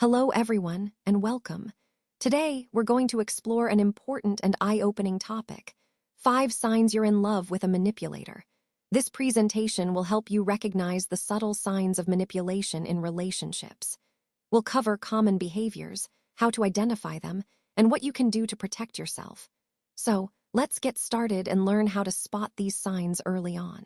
Hello, everyone, and welcome. Today, we're going to explore an important and eye-opening topic: 5 signs you're in love with a manipulator. This presentation will help you recognize the subtle signs of manipulation in relationships. We'll cover common behaviors, how to identify them, and what you can do to protect yourself. So, let's get started and learn how to spot these signs early on.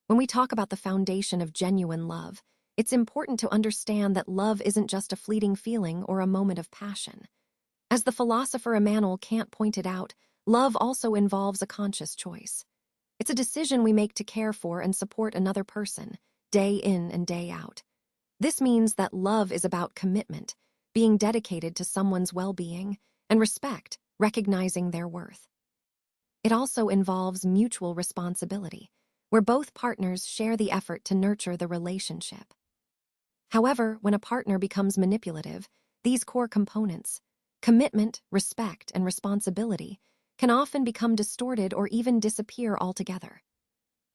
When we talk about the foundation of genuine love, it's important to understand that love isn't just a fleeting feeling or a moment of passion. As the philosopher Immanuel Kant pointed out, love also involves a conscious choice. It's a decision we make to care for and support another person, day in and day out. This means that love is about commitment, being dedicated to someone's well-being, and respect, recognizing their worth. It also involves mutual responsibility, where both partners share the effort to nurture the relationship. However, when a partner becomes manipulative, these core components, commitment, respect, and responsibility, can often become distorted or even disappear altogether.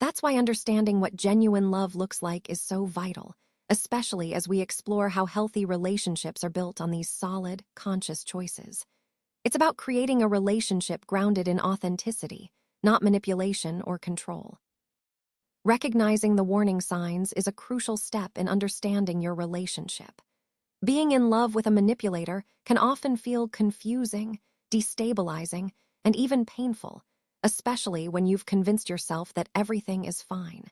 That's why understanding what genuine love looks like is so vital, especially as we explore how healthy relationships are built on these solid, conscious choices. It's about creating a relationship grounded in authenticity, not manipulation or control. Recognizing the warning signs is a crucial step in understanding your relationship. Being in love with a manipulator can often feel confusing, destabilizing, and even painful, especially when you've convinced yourself that everything is fine.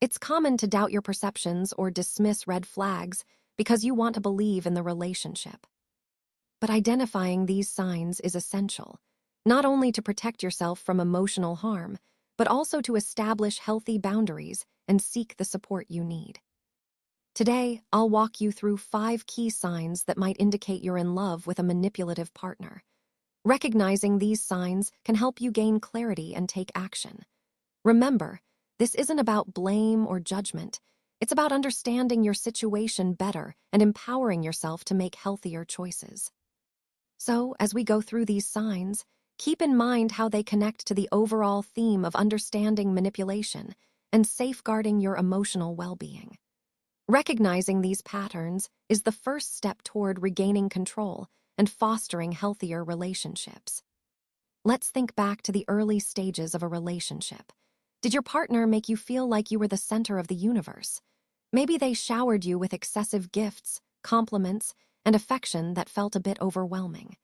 It's common to doubt your perceptions or dismiss red flags because you want to believe in the relationship. But identifying these signs is essential, not only to protect yourself from emotional harm, but also to establish healthy boundaries and seek the support you need. Today, I'll walk you through 5 key signs that might indicate you're in love with a manipulative partner. Recognizing these signs can help you gain clarity and take action. Remember, this isn't about blame or judgment. It's about understanding your situation better and empowering yourself to make healthier choices. So, as we go through these signs, keep in mind how they connect to the overall theme of understanding manipulation and safeguarding your emotional well-being. Recognizing these patterns is the first step toward regaining control and fostering healthier relationships. Let's think back to the early stages of a relationship. Did your partner make you feel like you were the center of the universe? Maybe they showered you with excessive gifts, compliments, and affection that felt a bit overwhelming.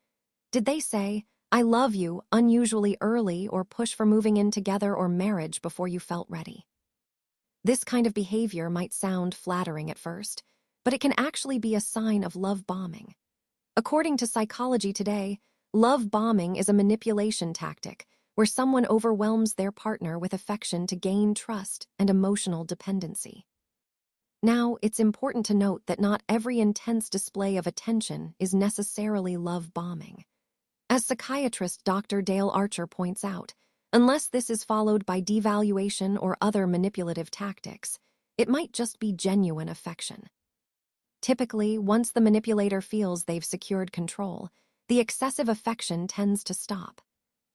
Did they say, "I love you," unusually early, or push for moving in together or marriage before you felt ready? This kind of behavior might sound flattering at first, but it can actually be a sign of love bombing. According to Psychology Today, love bombing is a manipulation tactic where someone overwhelms their partner with affection to gain trust and emotional dependency. Now, it's important to note that not every intense display of attention is necessarily love bombing. As psychiatrist Dr. Dale Archer points out, unless this is followed by devaluation or other manipulative tactics, it might just be genuine affection. Typically, once the manipulator feels they've secured control, the excessive affection tends to stop.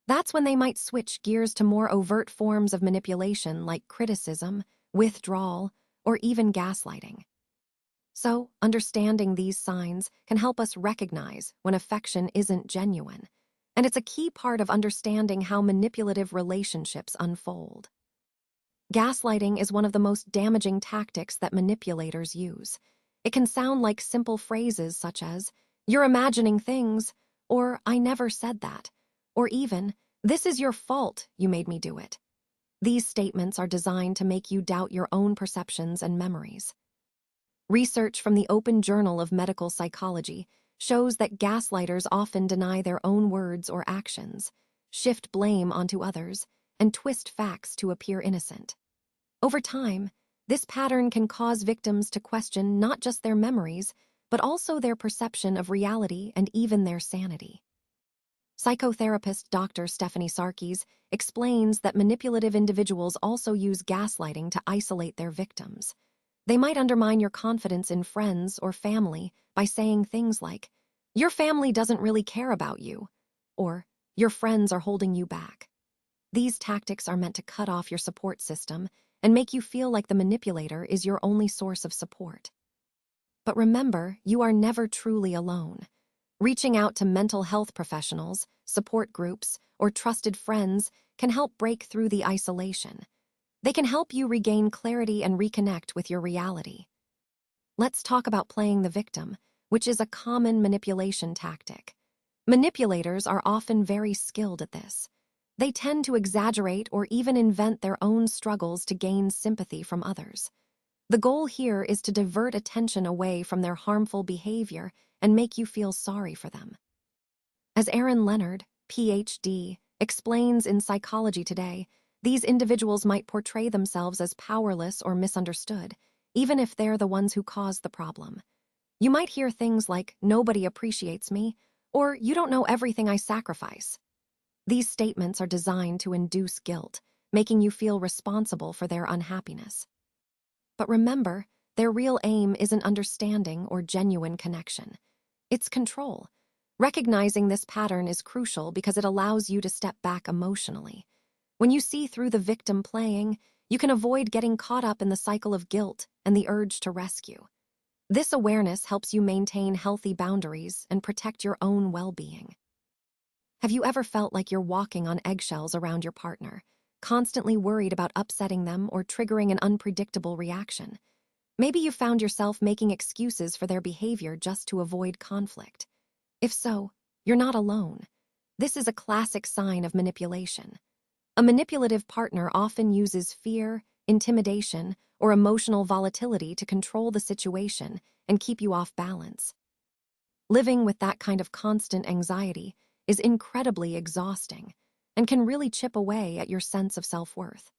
That's when they might switch gears to more overt forms of manipulation like criticism, withdrawal, or even gaslighting. So, understanding these signs can help us recognize when affection isn't genuine, and it's a key part of understanding how manipulative relationships unfold. Gaslighting is one of the most damaging tactics that manipulators use. It can sound like simple phrases such as, "You're imagining things," or "I never said that," or even, "This is your fault, you made me do it." These statements are designed to make you doubt your own perceptions and memories. Research from the Open Journal of Medical Psychology shows that gaslighters often deny their own words or actions, shift blame onto others, and twist facts to appear innocent. Over time, this pattern can cause victims to question not just their memories, but also their perception of reality and even their sanity. Psychotherapist Dr. Stephanie Sarkis explains that manipulative individuals also use gaslighting to isolate their victims. They might undermine your confidence in friends or family by saying things like, "Your family doesn't really care about you," or "Your friends are holding you back." These tactics are meant to cut off your support system and make you feel like the manipulator is your only source of support. But remember, you are never truly alone. Reaching out to mental health professionals, support groups, or trusted friends can help break through the isolation. They can help you regain clarity and reconnect with your reality. Let's talk about playing the victim, which is a common manipulation tactic. Manipulators are often very skilled at this. They tend to exaggerate or even invent their own struggles to gain sympathy from others. The goal here is to divert attention away from their harmful behavior and make you feel sorry for them. As Aaron Leonard, PhD, explains in Psychology Today, these individuals might portray themselves as powerless or misunderstood, even if they're the ones who caused the problem. You might hear things like, "Nobody appreciates me," or "You don't know everything I sacrifice." These statements are designed to induce guilt, making you feel responsible for their unhappiness. But remember, their real aim isn't understanding or genuine connection. It's control. Recognizing this pattern is crucial because it allows you to step back emotionally. When you see through the victim playing, you can avoid getting caught up in the cycle of guilt and the urge to rescue. This awareness helps you maintain healthy boundaries and protect your own well-being. Have you ever felt like you're walking on eggshells around your partner, constantly worried about upsetting them or triggering an unpredictable reaction? Maybe you found yourself making excuses for their behavior just to avoid conflict. If so, you're not alone. This is a classic sign of manipulation. A manipulative partner often uses fear, intimidation, or emotional volatility to control the situation and keep you off balance. Living with that kind of constant anxiety is incredibly exhausting and can really chip away at your sense of self-worth.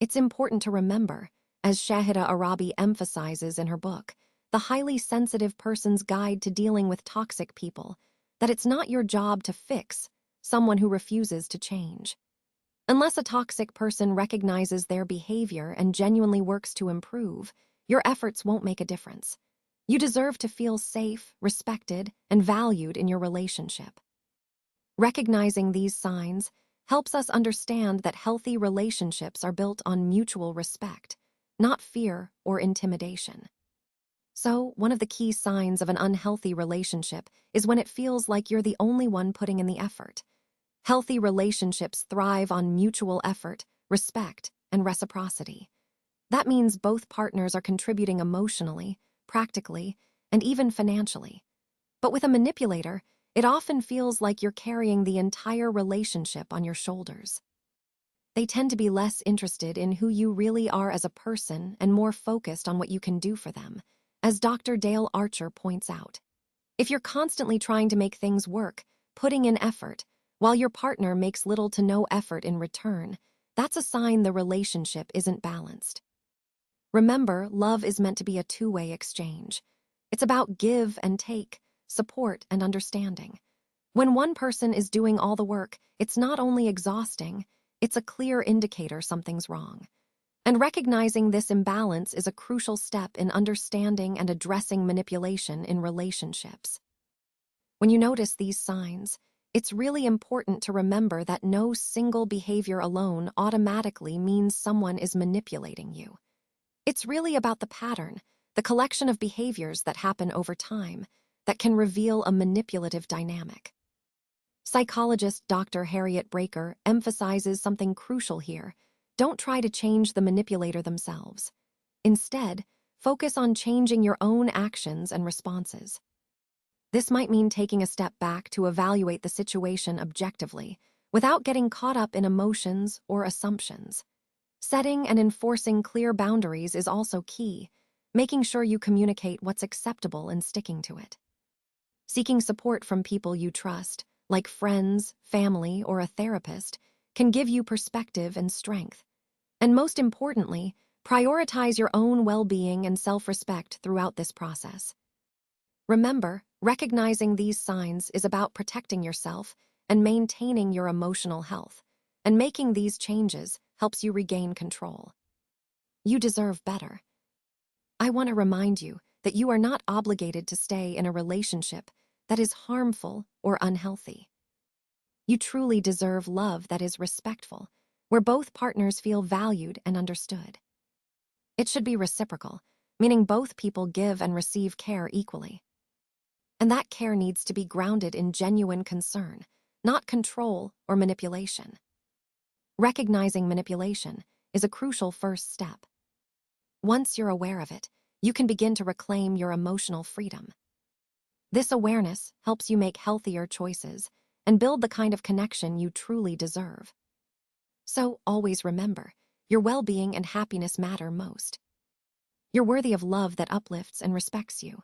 It's important to remember, as Shahida Arabi emphasizes in her book, The Highly Sensitive Person's Guide to Dealing with Toxic People, that it's not your job to fix someone who refuses to change. Unless a toxic person recognizes their behavior and genuinely works to improve, your efforts won't make a difference. You deserve to feel safe, respected, and valued in your relationship. Recognizing these signs helps us understand that healthy relationships are built on mutual respect, not fear or intimidation. So, one of the key signs of an unhealthy relationship is when it feels like you're the only one putting in the effort. Healthy relationships thrive on mutual effort, respect, and reciprocity. That means both partners are contributing emotionally, practically, and even financially. But with a manipulator, it often feels like you're carrying the entire relationship on your shoulders. They tend to be less interested in who you really are as a person and more focused on what you can do for them, as Dr. Dale Archer points out. If you're constantly trying to make things work, putting in effort, while your partner makes little to no effort in return, that's a sign the relationship isn't balanced. Remember, love is meant to be a two-way exchange. It's about give and take, support and understanding. When one person is doing all the work, it's not only exhausting, it's a clear indicator something's wrong. And recognizing this imbalance is a crucial step in understanding and addressing manipulation in relationships. When you notice these signs, it's really important to remember that no single behavior alone automatically means someone is manipulating you. It's really about the pattern, the collection of behaviors that happen over time, that can reveal a manipulative dynamic. Psychologist Dr. Harriet Breaker emphasizes something crucial here. Don't try to change the manipulator themselves. Instead, focus on changing your own actions and responses. This might mean taking a step back to evaluate the situation objectively, without getting caught up in emotions or assumptions. Setting and enforcing clear boundaries is also key, making sure you communicate what's acceptable and sticking to it. Seeking support from people you trust, like friends, family, or a therapist, can give you perspective and strength. And most importantly, prioritize your own well-being and self-respect throughout this process. Remember, recognizing these signs is about protecting yourself and maintaining your emotional health, and making these changes helps you regain control. You deserve better. I want to remind you that you are not obligated to stay in a relationship that is harmful or unhealthy. You truly deserve love that is respectful, where both partners feel valued and understood. It should be reciprocal, meaning both people give and receive care equally. And that care needs to be grounded in genuine concern, not control or manipulation. Recognizing manipulation is a crucial first step. Once you're aware of it, you can begin to reclaim your emotional freedom. This awareness helps you make healthier choices and build the kind of connection you truly deserve. So always remember, your well-being and happiness matter most. You're worthy of love that uplifts and respects you,